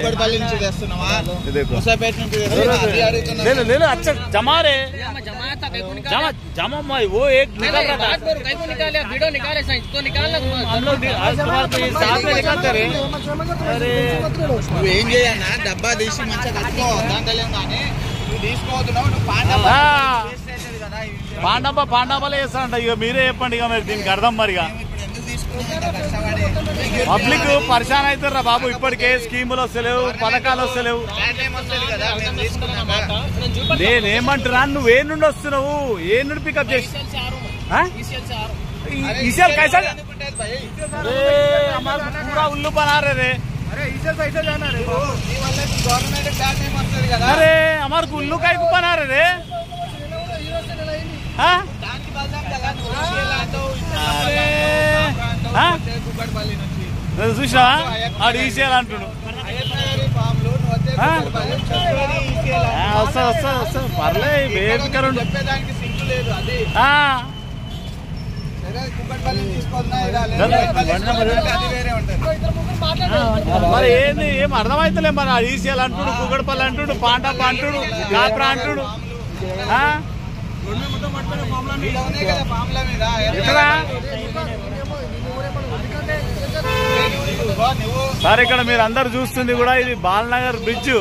कुकड़पल्ली నుంచి తెస్తున్నావా ముసాపేట నుంచి ले अच्छा जमा रे जमा जमा मैं वो एक निकाल रहा था कहीं को निकाले वीडियो निकाले साइंस तो निकालना हम लोग साथ में निकालते रहे अरे నువ్వు ఏం చేయన్నా డబ్బా తీసి మంచిగా కట్టుకో దాంట్లో కానీ నువ్వు తీసుకోవద్దున్నావు నువ్వు పాండాబాలే వేస్తారంట ఇక మీరే చెప్పండి ఇక మరి దీనికి అర్థం మరిగా పబ్లిక్ పరిశాన్ అవుతారా బాబు ఇప్పటికే స్కీములు వస్తలేవు పథకాలు వస్తలేవు నేనేమంటున్నా నువ్వు ఏ నుండి వస్తున్నావు ఏ నుండి పికప్ చేసి ఈసీఎల్ कैसा अरे हमारा पूरा उल्लू बना रहे रे अरे हमारे उल्लू का ही बना रहे रे చూసా ఆడు ఈసీఎల్ అంటున్నాడు వస్తా వస్తా వస్తా పర్లే వేదికరు మరి ఏంది ఏం అర్థమైతలే మరి ఆడు ఈసీఎల్ అంటుడు కుక్కడపల్లి అంటుడు పాండప్ప అంటుడు కాప్రా అంటుడు సార్ ఇక్కడ మీరు అందరు చూస్తుంది కూడా ఇది బాలనగర్ బ్రిడ్జ్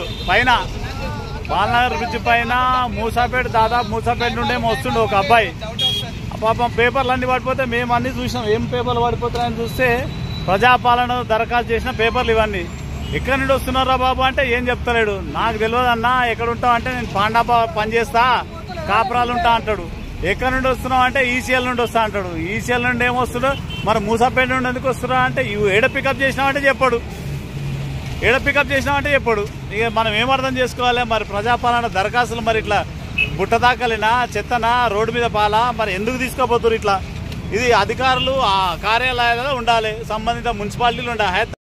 పైన మూసాపేట దాదాపు మూసాపేట నుండే వస్తుండే ఒక అబ్బాయి పాపం పేపర్లు అన్ని పడిపోతే మేము అన్ని చూసినాం ఏం పేపర్లు పడిపోతున్నాయని చూస్తే ప్రజాపాలన దరఖాస్తు చేసిన పేపర్లు ఇవన్నీ ఎక్కడి నుండి వస్తున్నారా బాబు అంటే ఏం చెప్తలేడు నాకు తెలియదు అన్న ఎక్కడ ఉంటావు అంటే నేను పాండాబా పనిచేస్తా కాపురాలు ఉంటా అంటాడు ఎక్కడి నుండి వస్తున్నావు అంటే ఈసీఎల్ నుండి వస్తా అంటాడు ఈసీఎల్ నుండి ఏమొస్తుడు మరి మూసాపేట నుండి ఎందుకు వస్తున్నా అంటే ఏడ పికప్ చేసినావంటే చెప్పాడు ఇక మనం ఏం అర్థం చేసుకోవాలి మరి ప్రజాపాలన దరఖాస్తులు మరి ఇట్లా బుట్టదాకలినా చెత్తనా రోడ్డు మీద పాలా మరి ఎందుకు తీసుకోపోతున్నారు ఇట్లా ఇది అధికారులు ఆ కార్యాలయాలలో ఉండాలి సంబంధిత మున్సిపాలిటీలు ఉండాలి